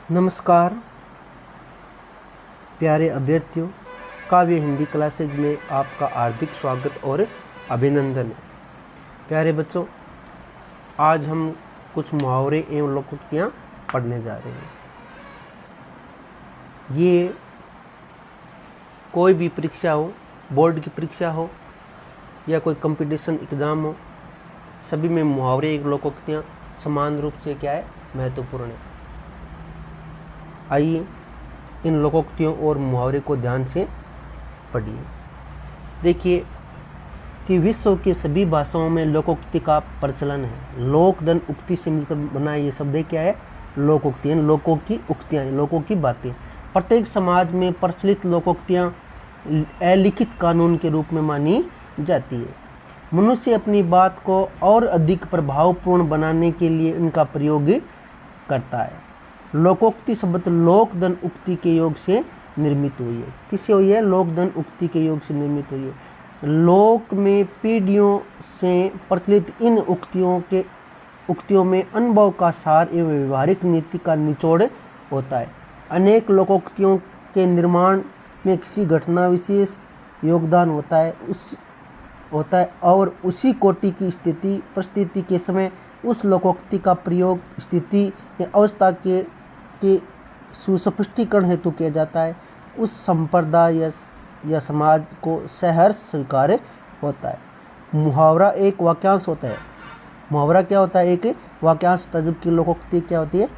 नमस्कार प्यारे अभ्यर्थियों, काव्य हिंदी क्लासेज में आपका हार्दिक स्वागत और अभिनंदन है। प्यारे बच्चों, आज हम कुछ मुहावरे एवं लोकोक्तियाँ पढ़ने जा रहे हैं। ये कोई भी परीक्षा हो, बोर्ड की परीक्षा हो या कोई कंपटीशन एग्ज़ाम हो, सभी में मुहावरे एवं लोकोक्तियाँ समान रूप से क्या है, महत्वपूर्ण है। आइए इन लोकोक्तियों और मुहावरे को ध्यान से पढ़िए। देखिए कि विश्व की सभी भाषाओं में लोकोक्ति का प्रचलन है। लोक धन उक्ति से मिलकर बना ये शब्द क्या है? लोकोक्ति। लोकों की उक्तियाँ, लोगों की बातें। प्रत्येक समाज में प्रचलित लोकोक्तियाँ अलिखित कानून के रूप में मानी जाती है। मनुष्य अपनी बात को और अधिक प्रभावपूर्ण बनाने के लिए इनका प्रयोग करता है। लोकोक्ति शब्द लोक धन उक्ति के योग से निर्मित हुई है। किससे हुई है? लोक धन उक्ति के योग से निर्मित हुई है। लोक में पीढ़ियों से प्रचलित इन उक्तियों में अनुभव का सार एवं व्यवहारिक नीति का निचोड़ होता है। अनेक लोकोक्तियों के निर्माण में किसी घटना विशेष योगदान होता है और उसी कोटि की स्थिति परिस्थिति के समय उस लोकोक्ति का प्रयोग स्थिति या अवस्था के सुस्पष्टीकरण हेतु किया जाता है। उस संप्रदाय या समाज को सहर्ष स्वीकार्य होता है। मुहावरा एक वाक्यांश होता है। मुहावरा क्या होता है? एक वाक्यांश होता है, जबकि लोकोक्ति क्या होती है?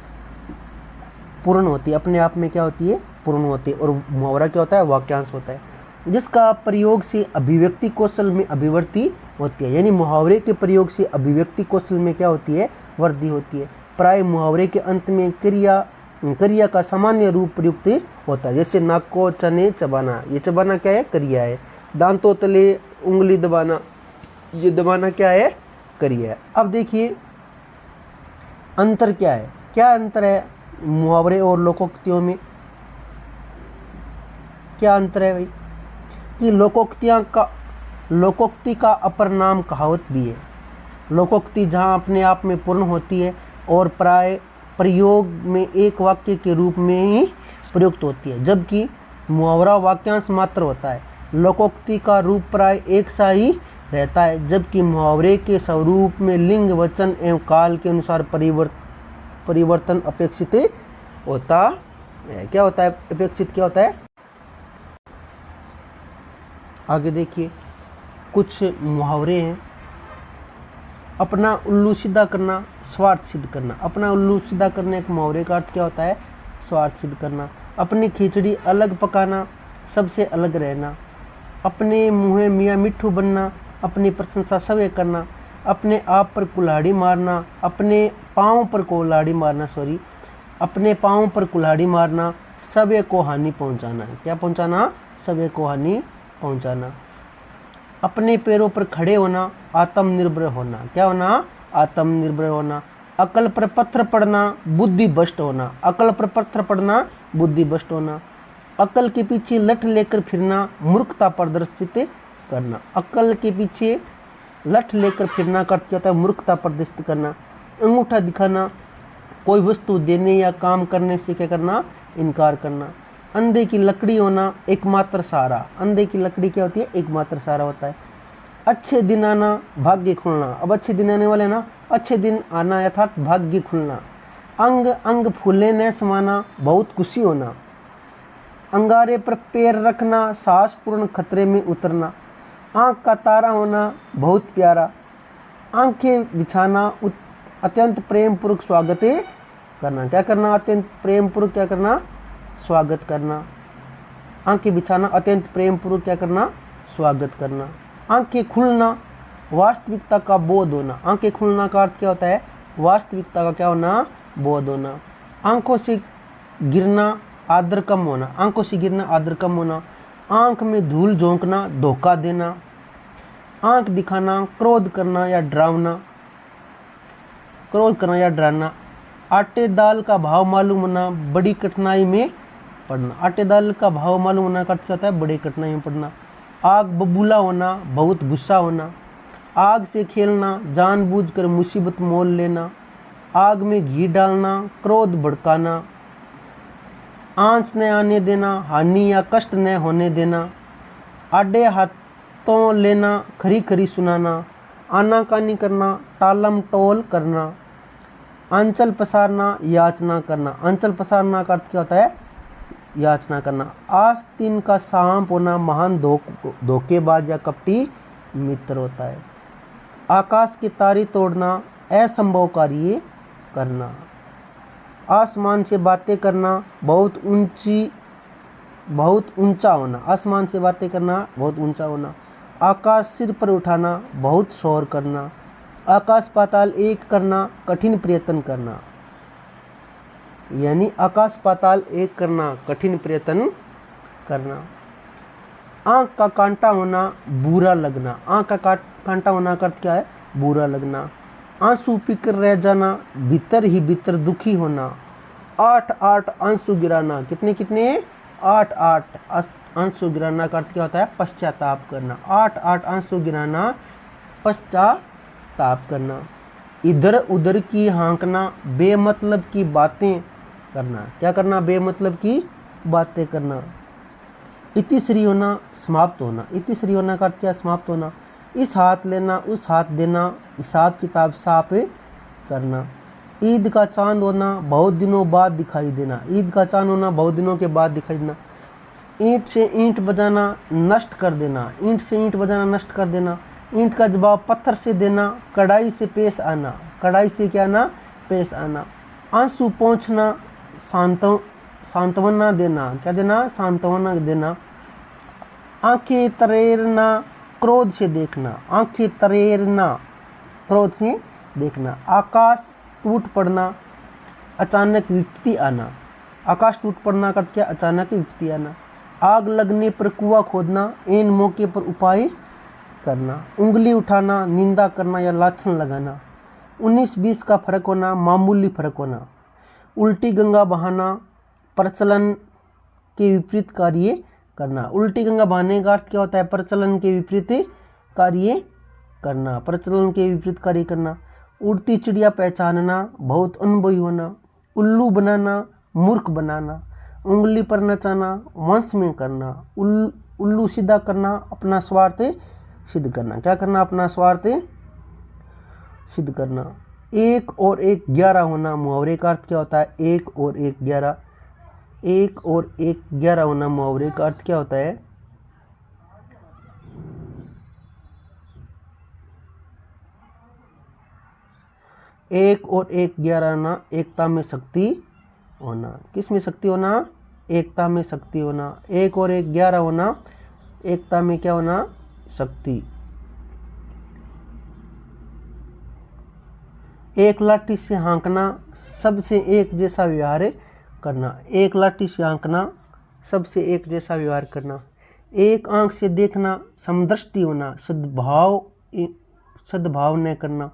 पूर्ण होती है, अपने आप में क्या होती है? पूर्ण होती है। और मुहावरा क्या होता है? वाक्यांश होता है, जिसका प्रयोग से अभिव्यक्ति कौशल में अभिवृद्धि होती है। यानी मुहावरे के प्रयोग से अभिव्यक्ति कौशल में क्या होती है? वृद्धि होती है। प्राय मुहावरे के अंत में क्रिया का सामान्य रूप प्रयुक्त होता है। जैसे नाक को चने चबाना, ये चबाना क्या है? क्रिया है। दांतों तले उंगली दबाना, ये दबाना क्या है? क्रिया है। अब देखिए अंतर क्या है? क्या अंतर है मुहावरे और लोकोक्तियों में? क्या अंतर है भाई? कि लोकोक्ति का अपर नाम कहावत भी है। लोकोक्ति जहाँ अपने आप में पूर्ण होती है और प्राय प्रयोग में एक वाक्य के रूप में ही प्रयुक्त होती है, जबकि मुहावरा वाक्यांश मात्र होता है। लोकोक्ति का रूप प्राय एक सा ही रहता है, जबकि मुहावरे के स्वरूप में लिंग वचन एवं काल के अनुसार परिवर्तन अपेक्षित होता है। क्या होता है अपेक्षित? क्या होता है? आगे देखिए कुछ मुहावरे हैं। अपना उल्लू सीधा करना, स्वार्थ सिद्ध करना। अपना उल्लू सीधा करने के मुहावरे का अर्थ क्या होता है? स्वार्थ सिद्ध करना। अपनी खिचड़ी अलग पकाना, सबसे अलग रहना। अपने मुँह मियाँ मिट्ठू बनना, अपनी प्रशंसा सवे करना। अपने आप पर कुल्हाड़ी मारना, अपने पाँव पर कुल्हाड़ी मारना, सवे को हानि पहुँचाना। क्या पहुँचाना? सवे को हानि पहुँचाना। अपने पैरों पर खड़े होना, आत्मनिर्भर होना। क्या होना? आत्मनिर्भर होना। अकल पर पत्थर पड़ना, बुद्धि भ्रष्ट होना। अकल पर पत्थर पड़ना, बुद्धि भ्रष्ट होना। अकल के पीछे लठ लेकर फिरना, मूर्खता प्रदर्शित करना। अकल के पीछे लठ लेकर फिरना का अर्थ क्या होता है? मूर्खता प्रदर्शित करना। अंगूठा दिखाना, कोई वस्तु देने या काम करने से क्या करना? इनकार करना। अंधे की लकड़ी होना, एकमात्र सहारा। अंधे की लकड़ी क्या होती है? एकमात्र सहारा होता है। अच्छे दिन आना, भाग्य खुलना। अब अच्छे दिन आने वाले ना, अच्छे दिन आना अर्थात भाग्य खुलना। अंग अंग फूले न समाना, बहुत खुशी होना। अंगारे पर पैर रखना, साहसपूर्ण खतरे में उतरना। आँख का तारा होना, बहुत प्यारा। आंखें बिछाना, अत्यंत प्रेम पूर्वक स्वागत करना। क्या करना? अत्यंत प्रेम पूर्वक क्या करना? स्वागत करना। आंखें बिछाना, अत्यंत प्रेम पूर्वक क्या करना? स्वागत करना। आंखें खुलना, वास्तविकता का बोध होना। आंखें खुलना का अर्थ क्या होता है? वास्तविकता का क्या होना? बोध होना। आंखों से गिरना, आदर कम होना। आंखों से गिरना, आदर कम होना। आंख में धूल झोंकना, धोखा देना। आंख दिखाना, क्रोध करना या डराना। आटे दाल का भाव मालूम होना, बड़ी कठिनाई में पड़ना। आटे दाल का भाव मालूम होना का अर्थ क्या होता है? बड़ी कठिनाई में पड़ना। आग बबूला होना, बहुत गुस्सा होना। आग से खेलना, जानबूझकर मुसीबत मोल लेना। आग में घी डालना, क्रोध भड़काना। आंच न आने देना, हानि या कष्ट न होने देना। आडे हाथों लेना, खरी खरी सुनाना। आनाकानी करना, टालम टोल करना। आंचल पसारना, याचना करना। आंचल पसारना का अर्थ क्या होता है? याचना करना। आस्तीन का सांप होना महान धोखेबाज या कपटी मित्र होता है। आकाश की तारी तोड़ना, असंभव कार्य करना। आसमान से बातें करना, बहुत ऊंचा होना। आसमान से बातें करना, बहुत ऊंचा होना। आकाश सिर पर उठाना, बहुत शोर करना। आकाश पाताल एक करना, कठिन प्रयत्न करना। यानी आकाश पाताल एक करना, कठिन प्रयत्न करना। आंख का कांटा होना, बुरा लगना। आंख का कांटा होना का अर्थ क्या है? बुरा लगना। आंसू पीकर रह जाना, भीतर ही भीतर दुखी होना। 8 आंसू गिराना। कितने कितने? 8 आंसू गिराना का अर्थ क्या होता है? पश्चाताप करना। 8 आंसू गिराना, पश्चाताप करना। इधर उधर की हाँकना, बेमतलब की बातें करना। क्या करना? बेमतलब की बातें करना। इतिश्री होना, समाप्त होना। इतिश्री होना का अर्थ क्या? समाप्त होना। इस हाथ लेना, उस हाथ देना, हिसाब किताब साफ करना। ईद का चांद होना, बहुत दिनों बाद दिखाई देना। ईद का चांद होना, बहुत दिनों के बाद दिखाई देना। ईंट से ईंट बजाना, नष्ट कर देना। ईंट से ईंट बजाना, नष्ट कर देना। ईंट का जवाब पत्थर से देना, कड़ाई से पेश आना। कड़ाई से क्या आना? पेश आना। आंसू पोंछना, सांत्वना देना। क्या देना? सांत्वना देना। आंखें तरेरना, क्रोध से देखना। आंखें तरेरना, क्रोध से देखना। आकाश टूट पड़ना, अचानक विपत्ति आना। आकाश टूट पड़ना का क्या? अचानक विपत्ति आना। आग लगने पर कुआं खोदना, ऐन मौके पर उपाय करना। उंगली उठाना, निंदा करना या लाछन लगाना। 19-20 का फर्क होना, मामूली फर्क होना। उल्टी गंगा बहाना, प्रचलन के विपरीत कार्य करना। उल्टी गंगा बहाने का अर्थ क्या होता है? प्रचलन के विपरीत कार्य करना। प्रचलन के विपरीत कार्य करना। उड़ती चिड़िया पहचानना, बहुत अनुभवी होना। उल्लू बनाना, मूर्ख बनाना। उंगली पर नचाना, वंश में करना। उल्लू सीधा करना, अपना स्वार्थ सिद्ध करना। क्या करना? अपना स्वार्थ सिद्ध करना। 1 और 1 11 होना, मुहावरे का अर्थ क्या होता है? 1 और 1 11। 1 और 1 11 होना, मुहावरे का अर्थ क्या होता है? एक और 1 11 होना, एकता में शक्ति होना। किस में शक्ति होना? एकता में शक्ति होना। 1 और 1 11 होना, एकता में क्या होना? शक्ति। एक लाठी से हाँकना, सबसे एक जैसा व्यवहार करना। एक लाठी से हाँकना, सबसे एक जैसा व्यवहार करना। एक आंख से देखना, समदृष्टि होना, सद्भाव न करना।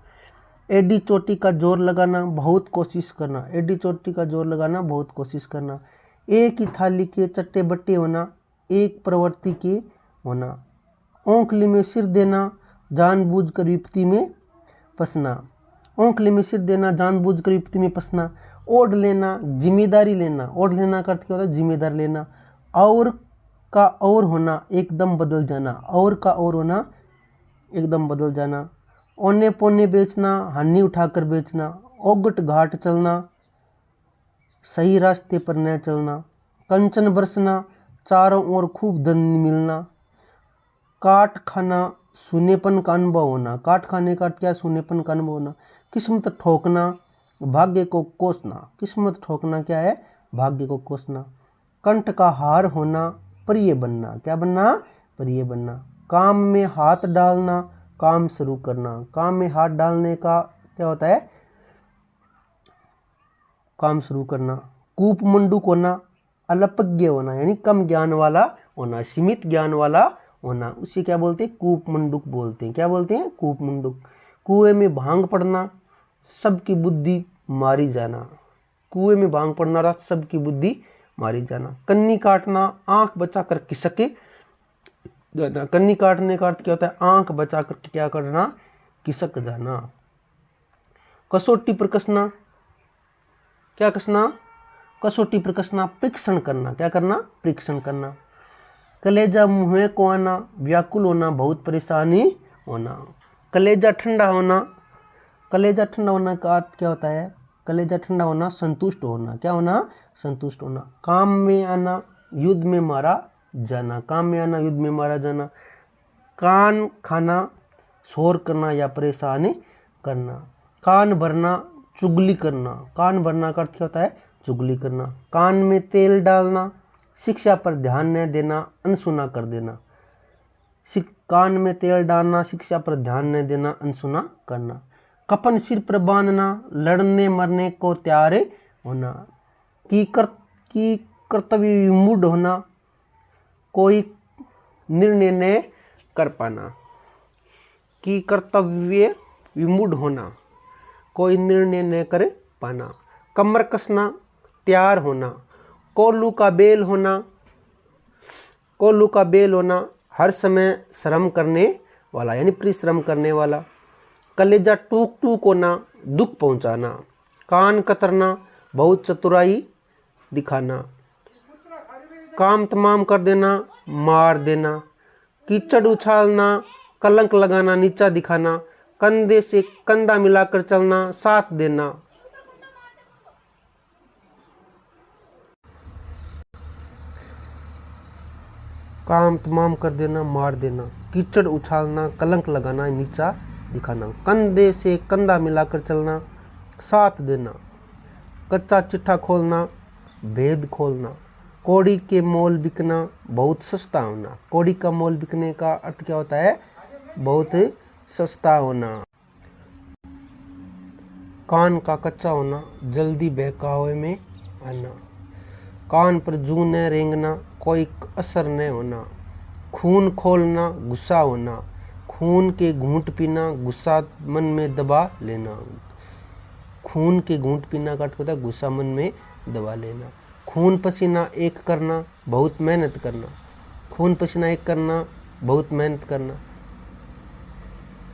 एडी चोटी का जोर लगाना, बहुत कोशिश करना। एडी चोटी का जोर लगाना, बहुत कोशिश करना। एक ही थाली के चट्टे बट्टे होना, एक प्रवृत्ति के होना। ओंखली में सिर देना, जानबूझकर विपत्ति में फंसना। ओंखली में सिर देना, जानबूझकर विपत्ति में फंसना। ओढ़ लेना, जिम्मेदारी लेना। ओढ़ लेना का अर्थ क्या होता है? जिम्मेदार लेना। और का और होना, एकदम बदल जाना। और का और होना, एकदम बदल जाना। औने पौने बेचना, हानि उठाकर बेचना। ओगट घाट चलना, सही रास्ते पर न चलना। कंचन बरसना, चारों ओर खूब धन मिलना। काट खाना, सूनेपन का अनुभव होना। काट खाने का अर्थ क्या? सूनेपन का अनुभव होना। किस्मत ठोकना, भाग्य को कोसना। किस्मत ठोकना क्या है? भाग्य को कोसना। कंठ का हार होना, प्रिय बनना। क्या बनना? प्रिय बनना। काम में हाथ डालना, काम शुरू करना। काम में हाथ डालने का क्या होता है? काम शुरू करना। कूप मंडूक होना, अल्पज्ञ होना, यानी कम ज्ञान वाला होना, सीमित ज्ञान वाला होना। उसे क्या बोलते हैं? कूप मंडूक बोलते हैं। क्या बोलते हैं? कूप मंडूक। कुएं में भांग पड़ना, सबकी बुद्धि मारी जाना। कुएं में भांग पड़ना रहा, सबकी बुद्धि मारी जाना। कन्नी काटना, आंख बचाकर खिसके जाना। कन्नी काटने का अर्थ क्या होता है? आंख बचाकर क्या करना? खिसक जाना। कसौटी पर कसना, क्या कसना? कसौटी पर कसना, परीक्षण करना, क्या करना, परीक्षण करना। कलेजा मुँह को आना, व्याकुल होना, बहुत परेशानी होना। कलेजा ठंडा होना, कलेजा ठंडा होना का अर्थ क्या होता है, कलेजा ठंडा होना, संतुष्ट होना, क्या होना, संतुष्ट होना। काम में आना, युद्ध में मारा जाना, काम में आना, युद्ध में मारा जाना। कान खाना, शोर करना या परेशानी करना। कान भरना, चुगली करना, कान भरना का अर्थ क्या होता है, चुगली करना। कान में तेल डालना, शिक्षा पर ध्यान न देना, अनसुना कर देना। कान में तेल डालना, शिक्षा पर ध्यान न देना, अनसुना करना। कफन सिर पर बांधना, लड़ने मरने को तैयार होना। की कर्तव्य विमूढ़ होना, कोई निर्णय न कर पाना। कि कर्तव्य विमूढ़ होना, कोई निर्णय न कर पाना। कमर कसना, तैयार होना। कोल्लू का बेल होना, कोल्लू का बेल होना, हर समय श्रम करने वाला यानी परिश्रम करने वाला। कलेजा टूक टूक होना, दुख पहुंचाना। कान कतरना, बहुत चतुराई दिखाना। काम तमाम कर देना, मार देना। कीचड़ उछालना, कलंक लगाना, नीचा दिखाना। कंधे से कंधा मिलाकर चलना, साथ देना। काम तमाम कर देना, मार देना। कीचड़ उछालना, कलंक लगाना, नीचा दिखाना। कंधे से कंधा मिलाकर चलना, साथ देना। कच्चा चिट्ठा खोलना, भेद खोलना। कौड़ी के मोल बिकना, बहुत सस्ता होना। कौड़ी का मोल बिकने का अर्थ क्या होता है, बहुत सस्ता होना। कान का कच्चा होना, जल्दी बहकावे में आना। कान पर जूं न रेंगना, कोई असर न होना। खून खोलना, गुस्सा होना। खून के घूंट पीना, गुस्सा मन में दबा लेना। खून के घूंट पीना का अर्थ होता है गुस्सा मन में दबा लेना। खून पसीना एक करना, बहुत मेहनत करना। खून पसीना एक करना, बहुत मेहनत करना।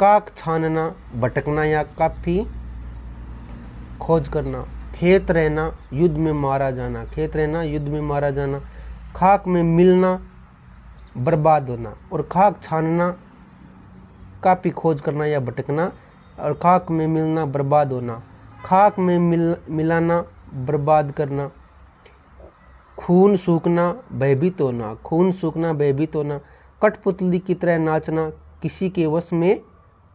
काक छानना, भटकना या काफी खोज करना। खेत रहना, युद्ध में मारा जाना। खेत रहना, युद्ध में मारा जाना। खाक में मिलना, बर्बाद होना। और खाक छानना, काफी खोज करना या भटकना। और खाक में मिलना, बर्बाद होना। खाक में मिलाना, बर्बाद करना। खून सूखना, भयभीत होना। खून सूखना, भयभीत होना। कठपुतली की तरह नाचना, किसी के वश में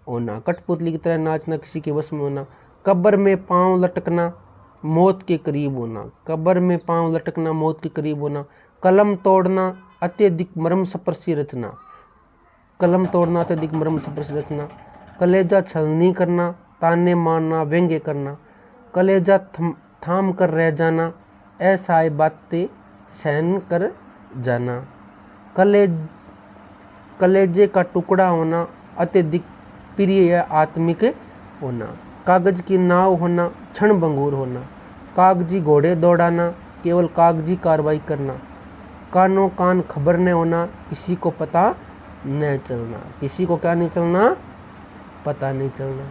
होना। कठपुतली की तरह नाचना, किसी के वश में होना। कब्र में पांव लटकना, मौत के करीब होना। कब्र में पांव लटकना, मौत के करीब होना। कलम तोड़ना, अत्यधिक मर्म स्पर्शी रचना। कलम तोड़ना, अत्यधिक मर्म स्पर्शी रचना। कलेजा छलनी करना, ताने मारना, व्यंग्य करना। कलेजा थाम कर रह जाना, असहाय बातें सहन कर जाना। कलेजे का टुकड़ा होना, अत्यधिक प्रिय या आत्मिक होना। कागज की नाव होना, क्षण भंगुर होना। कागजी घोड़े दौड़ाना, केवल कागजी कार्रवाई करना। कानों कान खबर न होना, किसी को पता न चलना। किसी को क्या नहीं चलना, पता नहीं चलना।